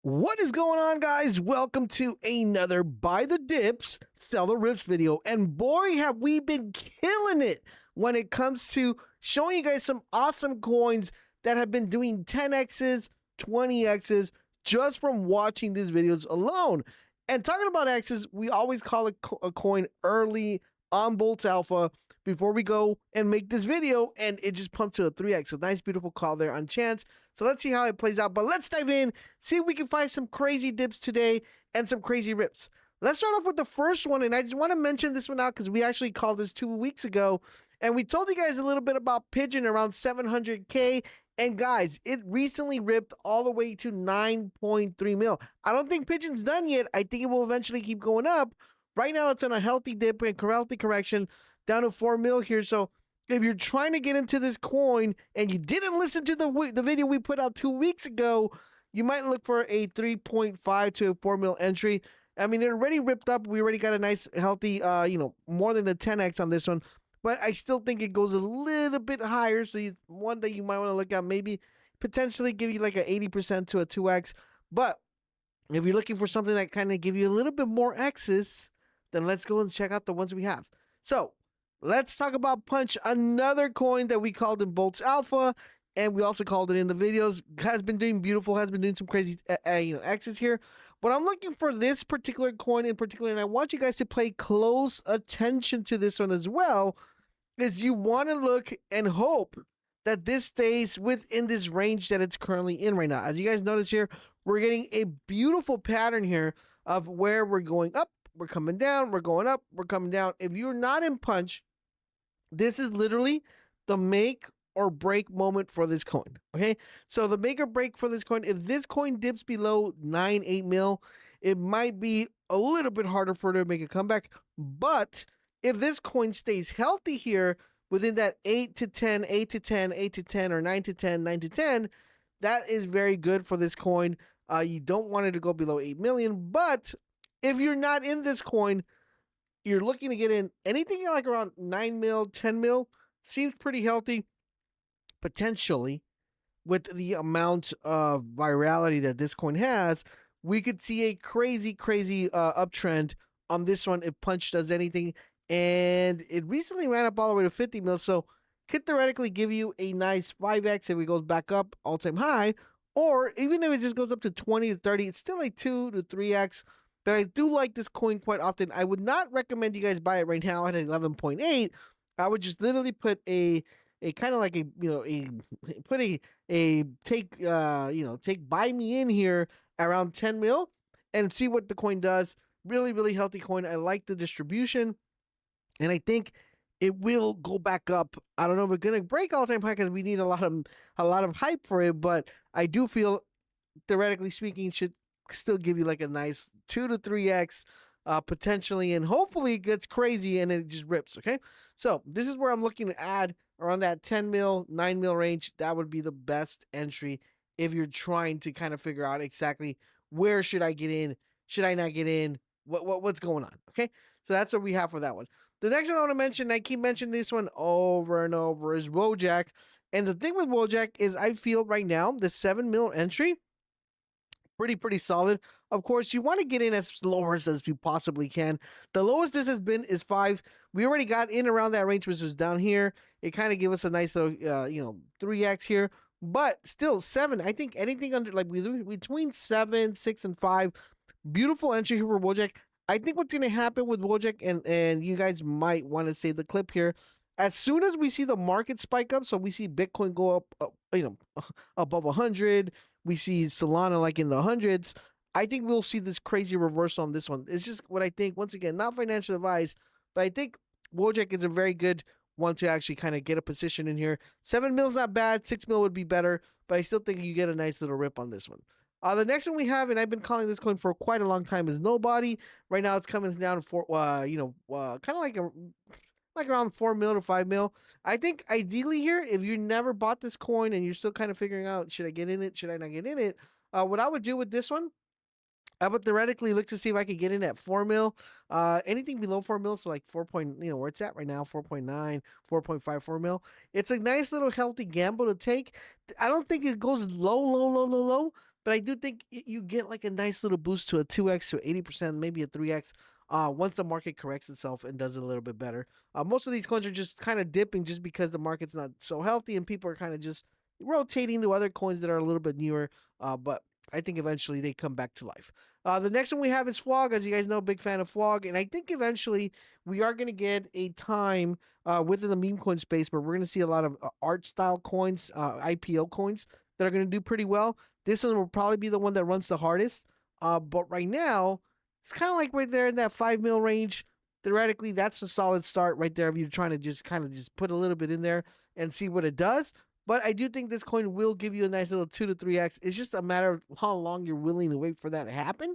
What is going on, guys? Welcome to another Buy the Dips, Sell the Rips video. And boy, have we been killing it when it comes to showing you guys some awesome coins that have been doing 10x's, 20x's just from watching these videos alone. And talking about x's, we always call a coin early on Bolts Alpha before we go and make this video, and it just pumped to a 3x. A nice, beautiful call there on chance. So let's see how it plays out. But let's dive in, see if we can find some crazy dips today and some crazy rips. Let's start off with the first one, and I just want to mention this one out because we actually called this 2 weeks ago, and we told you guys a little bit about Pigeon around 700K. And guys, it recently ripped all the way to 9.3 mil. I don't think Pigeon's done yet. I think it will eventually keep going up. Right now, it's on a healthy dip and healthy correction down to 4 mil here. So if you're trying to get into this coin and you didn't listen to the video we put out 2 weeks ago, you might look for a 3.5 to a 4 mil entry. I mean, it already ripped up. We already got a nice, healthy, more than a 10x on this one. But I still think it goes a little bit higher. So one that you might want to look at, maybe potentially give you like an 80% to a 2x. But if you're looking for something that kind of give you a little bit more x's, then let's go and check out the ones we have. So let's talk about Punch, another coin that we called in Bolts Alpha, and we also called it in the videos. Has been doing beautiful, has been doing some crazy X's here. But I'm looking for this particular coin in particular, and I want you guys to pay close attention to this one as well, is you want to look and hope that this stays within this range that it's currently in right now. As you guys notice here, we're getting a beautiful pattern here of where we're going up, we're coming down, we're going up, we're coming down. If you're not in Punch, this is literally the make or break moment for this coin. Okay, so the make or break for this coin, if this coin dips below 8 mil, it might be a little bit harder for it to make a comeback. But if this coin stays healthy here within that 8 to 10, 8 to 10, 8 to 10, or 9 to 10, 9 to 10, that is very good for this coin. You don't want it to go below 8 million, but if you're not in this coin, you're looking to get in anything like around 9 mil, 10 mil, seems pretty healthy. Potentially, with the amount of virality that this coin has, we could see a crazy uptrend on this one if Punch does anything. And it recently ran up all the way to 50 mil, so could theoretically give you a nice 5x if it goes back up all-time high, or even if it just goes up to 20 to 30, it's still a 2 to 3x. But I do like this coin quite often. I would not recommend you guys buy it right now at 11.8. I would just literally put a kind of like take buy me in here around 10 mil and see what the coin does. Really healthy coin. I like the distribution, and I think it will go back up. I don't know if it's gonna break all-time high because we need a lot of hype for it, but I do feel, theoretically speaking, it should still give you like a nice 2 to 3x potentially, and hopefully it gets crazy and it just rips. Okay, so this is where I'm looking to add around that 10 mil, 9 mil range. That would be the best entry if you're trying to kind of figure out exactly where should I get in, should I not get in, what's going on. Okay, so that's what we have for that one. The next one I want to mention, I keep mentioning this one over and over, is Wojak. And the thing with Wojak is I feel right now the 7 mil entry pretty solid. Of course, you want to get in as low as you possibly can. The lowest this has been is 5. We already got in around that range, which was down here. It kind of gave us a nice little 3x here, but still 7. I think anything under, like, between 7, 6, and 5, beautiful entry here for Wojak. I think what's going to happen with Wojak, and you guys might want to save the clip here, as soon as we see the market spike up, so we see Bitcoin go up, above 100, we see Solana like in the hundreds, I think we'll see this crazy reversal on this one. It's just what I think. Once again, not financial advice, but I think Wojak is a very good one to actually kind of get a position in here. 7 mil is not bad. 6 mil would be better, but I still think you get a nice little rip on this one. The next one we have, and I've been calling this coin for quite a long time, is Nobody. Right now it's coming down for, kind of like around 4 mil to 5 mil. I think ideally here, if you never bought this coin and you're still kind of figuring out, should I get in it, should I not get in it? What I would do with this one, I would theoretically look to see if I could get in at 4 mil. Anything below 4 mil, so like 4 point, where it's at right now, 4.9, 4.5, 4 mil. It's a nice little healthy gamble to take. I don't think it goes low. but I do think you get like a nice little boost to a 2x to 80%, maybe a 3x. Once the market corrects itself and does it a little bit better. Most of these coins are just kind of dipping just because the market's not so healthy and people are kind of just rotating to other coins that are a little bit newer. But I think eventually they come back to life. The next one we have is FWOG. As you guys know, big fan of FWOG. And I think eventually we are going to get a time within the meme coin space where we're going to see a lot of art style coins, IPO coins that are going to do pretty well. This one will probably be the one that runs the hardest. But right now, it's kind of like right there in that 5 mil range. Theoretically, that's a solid start right there if you're trying to just kind of just put a little bit in there and see what it does. But I do think this coin will give you a nice little 2 to 3x. It's just a matter of how long you're willing to wait for that to happen.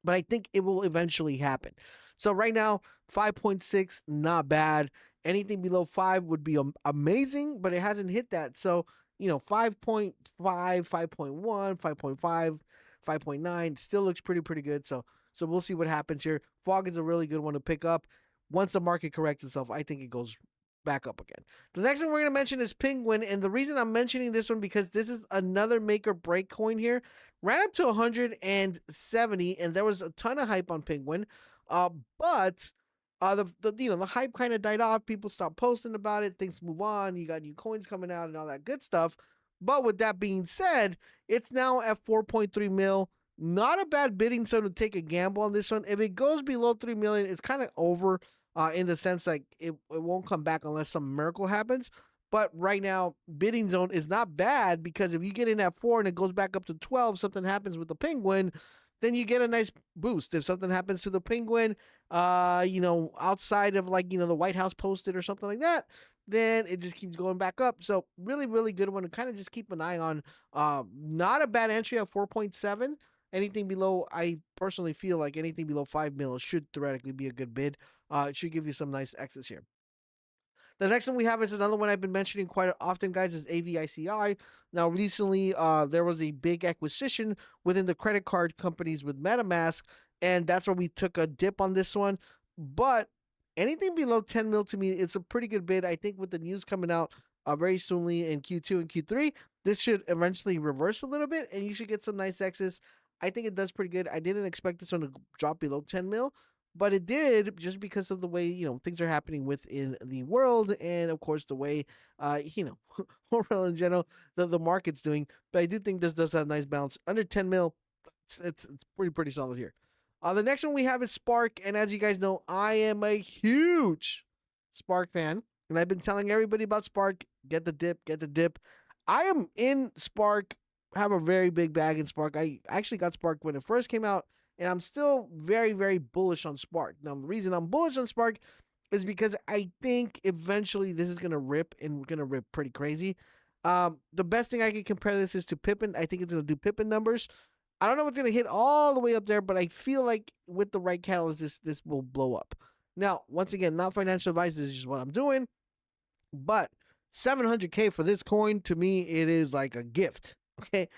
But I think it will eventually happen. So right now, 5.6, not bad. Anything below 5 would be amazing, but it hasn't hit that. So, 5.5, 5.1, 5.5, 5.9 still looks pretty good. So we'll see what happens here. FWOG is a really good one to pick up. Once the market corrects itself, I think it goes back up again. The next one we're going to mention is Penguin, and the reason I'm mentioning this one because this is another make or break coin here. Ran up to 170, and there was a ton of hype on Penguin, but the hype kind of died off. People stopped posting about it. Things move on. You got new coins coming out and all that good stuff. But with that being said, it's now at 4.3 mil. Not a bad bidding zone to take a gamble on this one. If it goes below 3 million, it's kind of over. In the sense like it won't come back unless some miracle happens. But right now, bidding zone is not bad because if you get in at 4 and it goes back up to 12, something happens with the Penguin, then you get a nice boost. If something happens to the Penguin, outside of the White House posted or something like that, then it just keeps going back up. So really good one to kind of just keep an eye on. Not a bad entry at 4.7. Anything below, I personally feel like anything below 5 mil should theoretically be a good bid. It should give you some nice X's here. The next one we have is another one I've been mentioning quite often, guys, is AVICI. Now, recently, there was a big acquisition within the credit card companies with MetaMask, and that's where we took a dip on this one. But anything below 10 mil to me, it's a pretty good bid. I think with the news coming out very soonly in Q2 and Q3, this should eventually reverse a little bit, and you should get some nice X's. I think it does pretty good. I didn't expect this one to drop below 10 mil, but it did just because of the way, things are happening within the world. And of course, the way, overall in general, the market's doing. But I do think this does have a nice balance. Under 10 mil, it's pretty solid here. The next one we have is Spark. And as you guys know, I am a huge Spark fan. And I've been telling everybody about Spark. Get the dip. I am in Spark. Have a very big bag in Spark. I actually got Spark when it first came out, and I'm still very bullish on Spark. Now, the reason I'm bullish on Spark is because I think eventually this is gonna rip, and we're gonna rip pretty crazy. The best thing I can compare this is to Pippin. I think it's gonna do Pippin numbers. I don't know if it's gonna hit all the way up there, but I feel like with the right catalyst, this will blow up. Now, once again, not financial advice. This is just what I'm doing, but 700K for this coin, to me, it is like a gift. Okay,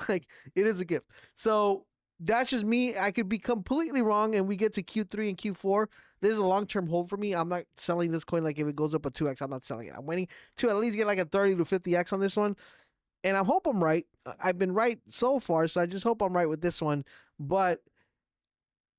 like it is a gift. So that's just me. I could be completely wrong, and we get to Q3 and Q4. This is a long-term hold for me. I'm not selling this coin. Like if it goes up a 2x, I'm not selling it. I'm waiting to at least get like a 30 to 50x on this one, and I hope I'm right. I've been right so far, so I just hope I'm right with this one. But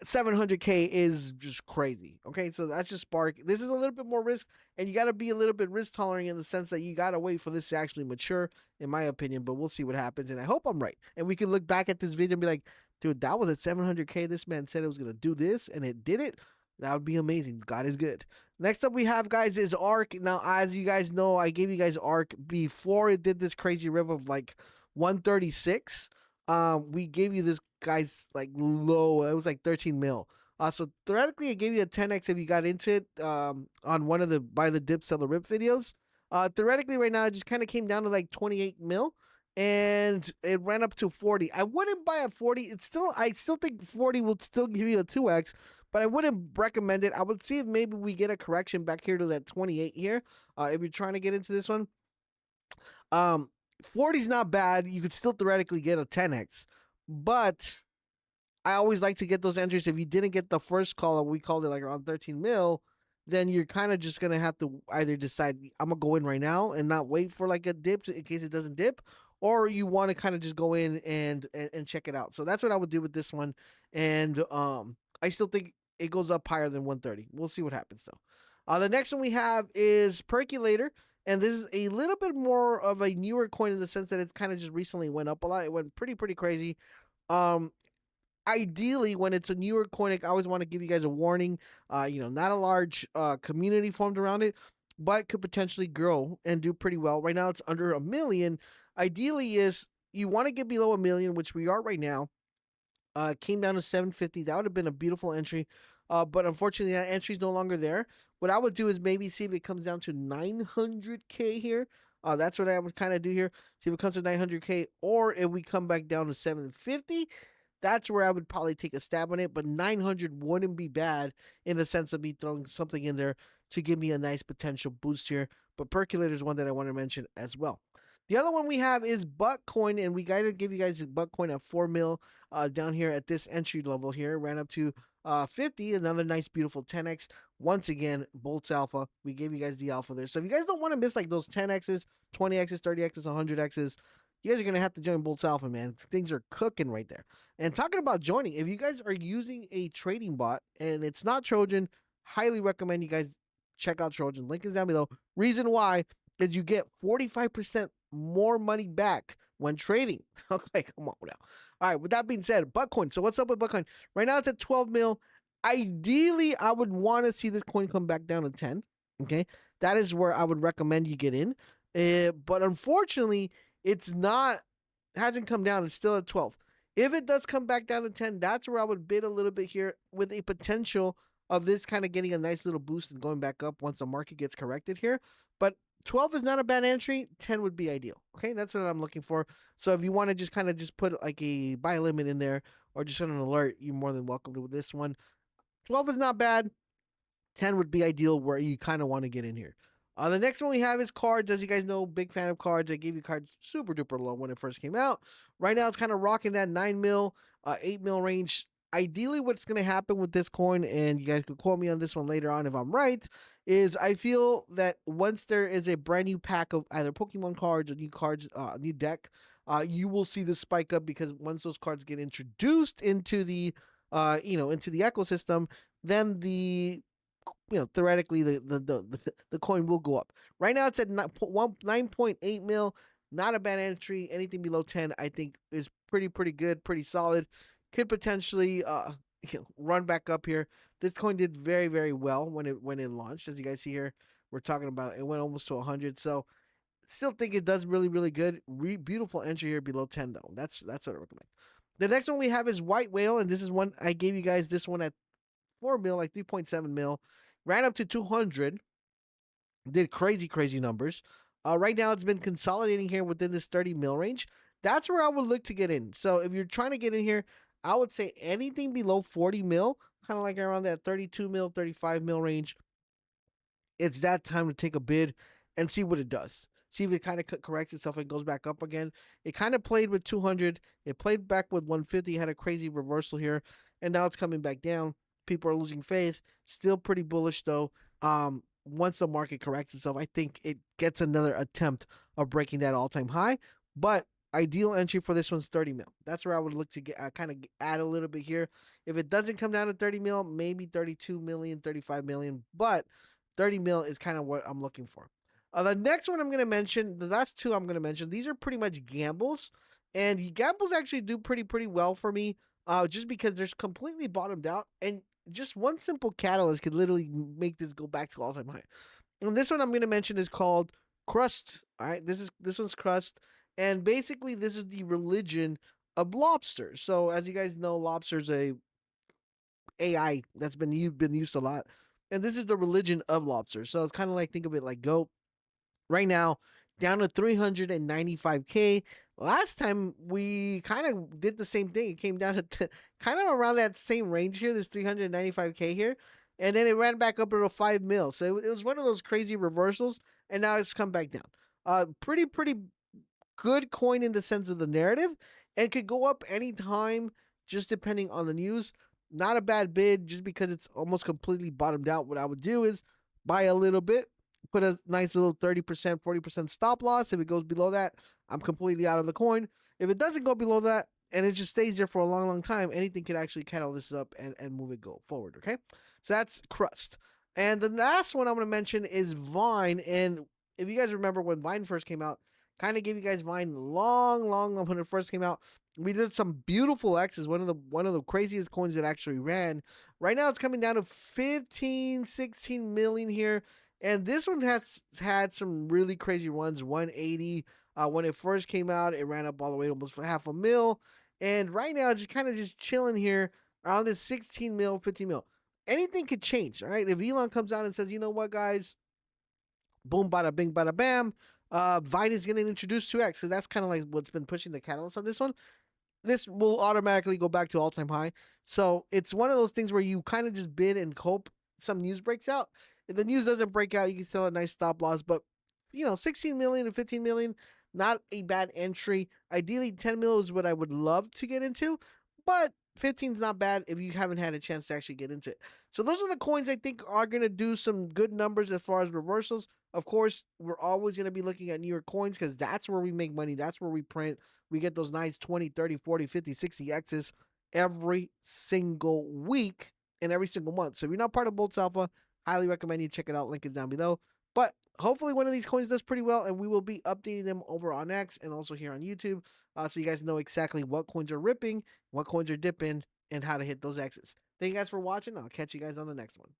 700K is just crazy. Okay, so that's just Spark. This is a little bit more risk, and you got to be a little bit risk tolerant in the sense that you got to wait for this to actually mature, in my opinion. But we'll see what happens, and I hope I'm right. And we can look back at this video and be like, dude, that was at 700K. This man said it was going to do this, and it did it. That would be amazing. God is good. Next up we have, guys, is ARK. Now, as you guys know, I gave you guys ARK before it did this crazy rip of like 136. We gave you this guy's like low. It was like 13 mil. So theoretically, it gave you a 10x if you got into it on one of the buy the dip sell the rip videos. Theoretically, right now it just kind of came down to like 28 mil, and it ran up to 40. I wouldn't buy at 40. I still think 40 will still give you a 2x, but I wouldn't recommend it. I would see if maybe we get a correction back here to that 28 here. If you're trying to get into this one. 40 is not bad. You could still theoretically get a 10x, but I always like to get those entries. If you didn't get the first call, we called it like around 13 mil, then you're kind of just going to have to either decide, I'm going to go in right now and not wait for like a dip in case it doesn't dip, or you want to kind of just go in and check it out. So that's what I would do with this one. And I still think it goes up higher than 130. We'll see what happens though. The next one we have is Percolator. And this is a little bit more of a newer coin in the sense that it's kind of just recently went up a lot. It went pretty crazy. Um, Ideally, when it's a newer coin, I always want to give you guys a warning. Not a large community formed around it, but could potentially grow and do pretty well. Right now, it's under 1 million. Ideally, is you want to get below 1 million, which we are right now. Came down to 750. That would have been a beautiful entry. But unfortunately, that entry is no longer there. What I would do is maybe see if it comes down to 900K here. That's what I would kind of do here. See if it comes to 900K, or if we come back down to 750. That's where I would probably take a stab on it. But 900 wouldn't be bad in the sense of me throwing something in there to give me a nice potential boost here. But Percolator is one that I want to mention as well. The other one we have is Buttcoin, and we got to give you guys Buttcoin at 4 mil down here at this entry level here. Ran up to 50, another nice, beautiful 10x. Once again, Bolts Alpha. We gave you guys the alpha there. So if you guys don't want to miss like those 10x's, 20x's, 30x's, 100x's, you guys are going to have to join Bolts Alpha, man. Things are cooking right there. And talking about joining, if you guys are using a trading bot and it's not Trojan, highly recommend you guys check out Trojan. Link is down below. Reason why is you get 45% more money back when trading. Okay, come on now. All right, with that being said, Buttcoin. So what's up with Buttcoin? Right now it's at 12 mil. Ideally, I would want to see this coin come back down to 10. Okay, that is where I would recommend you get in. But unfortunately, it's not, hasn't come down. It's still at 12. If it does come back down to 10, that's where I would bid a little bit here with a potential of this kind of getting a nice little boost and going back up once the market gets corrected here. But 12 is not a bad entry. 10 would be ideal. Okay, that's what I'm looking for. So if you want to just kind of just put like a buy limit in there or just an alert, you're more than welcome to this one. 12 is not bad. 10 would be ideal where you kind of want to get in here. The next one we have is cards. As you guys know, big fan of cards. I gave you cards super duper low when it first came out. Right now, it's kind of rocking that 9 mil, 8 mil range. Ideally, what's going to happen with this coin, and you guys could quote me on this one later on if I'm right, is I feel that once there is a brand new pack of either Pokemon cards or new cards, new deck, you will see this spike up because once those cards get introduced into the, into the ecosystem, then theoretically the coin will go up. Right now it's at 9.8 mil. Not a bad entry. Anything below 10, I think, is pretty good, pretty solid. Could potentially run back up here. This coin did very well when it launched. As you guys see here, we're talking about it went almost to 100. So still think it does really good. Beautiful entry here below 10 though. That's what I recommend. The next one we have is WhiteWhale, and this is one I gave you guys this one at 4 mil, like 3.7 mil. Ran up to 200. Did crazy numbers. Right now, it's been consolidating here within this 30 mil range. That's where I would look to get in. So if you're trying to get in here, I would say anything below 40 mil, kind of like around that 32 mil, 35 mil range. It's that time to take a bid and see what it does. See if it kind of corrects itself and goes back up again. It kind of played with 200. It played back with 150. Had a crazy reversal here. And now it's coming back down. People are losing faith. Still pretty bullish though. Once the market corrects itself, I think it gets another attempt of breaking that all-time high. But ideal entry for this one's 30 mil. That's where I would look to get kind of add a little bit here. If it doesn't come down to 30 mil, maybe 32 million, 35 million. But 30 mil is kind of what I'm looking for. The next one I'm going to mention, the last two I'm going to mention, these are pretty much gambles. And gambles actually do pretty well for me. Just because they're completely bottomed out, and just one simple catalyst could literally make this go back to all-time high. And this one I'm going to mention is called Crust. All right, this one's Crust, and basically this is the religion of lobsters. So as you guys know, lobster's a AI that's been used a lot, and this is the religion of lobsters. So it's kind of like, think of it like goat. Right now, down to 395K. Last time we kind of did the same thing. It came down to kind of around that same range here, this 395K here. And then it ran back up to 5 mil. So it was one of those crazy reversals. And now it's come back down. Pretty good coin in the sense of the narrative. And could go up anytime, just depending on the news. Not a bad bid, just because it's almost completely bottomed out. What I would do is buy a little bit put a nice little 30%, 40% stop loss. If it goes below that, I'm completely out of the coin. If it doesn't go below that and it just stays there for a long, long time, anything could actually catalyst this up and move it go forward. Okay. So that's Crust. And the last one I'm going to mention is Vine. And if you guys remember when Vine first came out, kind of gave you guys Vine long when it first came out. We did some beautiful X's, one of the craziest coins that actually ran. Right now it's coming down to 15, 16 million here. And this one has had some really crazy runs, 180. When it first came out, it ran up all the way to almost half a mil. And right now, it's just kind of just chilling here around this 16 mil, 15 mil. Anything could change, all right? If Elon comes out and says, you know what, guys, boom, bada bing, bada bam, Vine is getting introduced to X, because that's kind of like what's been pushing the catalyst on this one. This will automatically go back to all-time high. So it's one of those things where you kind of just bid and hope some news breaks out. If the news doesn't break out, you can still have a nice stop loss. But, 16 million to 15 million, not a bad entry. Ideally, 10 mil is what I would love to get into. But 15 is not bad if you haven't had a chance to actually get into it. So those are the coins I think are going to do some good numbers as far as reversals. Of course, we're always going to be looking at New York coins because that's where we make money. That's where we print. We get those nice 20, 30, 40, 50, 60 X's every single week and every single month. So if you're not part of Bolts Alpha, highly recommend you check it out. Link is down below. But hopefully one of these coins does pretty well, and we will be updating them over on X and also here on YouTube, so you guys know exactly what coins are ripping, what coins are dipping, and how to hit those X's. Thank you guys for watching. I'll catch you guys on the next one.